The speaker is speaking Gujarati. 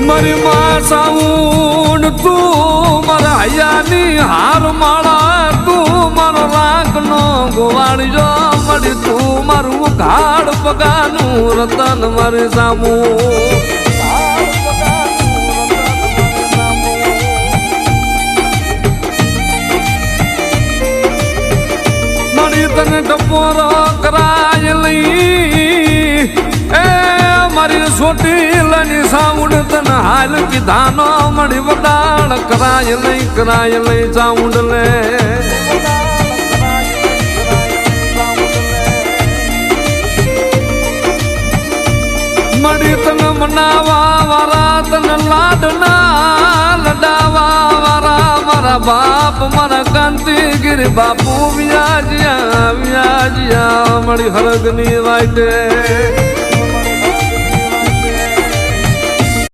મારી માં સાઉન્ડ તું મારા હૈયાની હાર માળા તું મારો રાખનો ગોવાળજો મળી તું મારું ઘાડ પગાનું રતન મારી સામું તને ટપોરો કરાય લઈ એ મારી સોટી લની સાઉન્ડ તને હાલ કીધાનો મળી વડાળ કરાય લઈ સાઉન્ડ લે મળી તને મનાવા વાળા તને લાડના લડાવા વાળા મારા બાપ મારા કાંતિગીરી બાપુ વ્યાજિયા મળી હરગની વાટે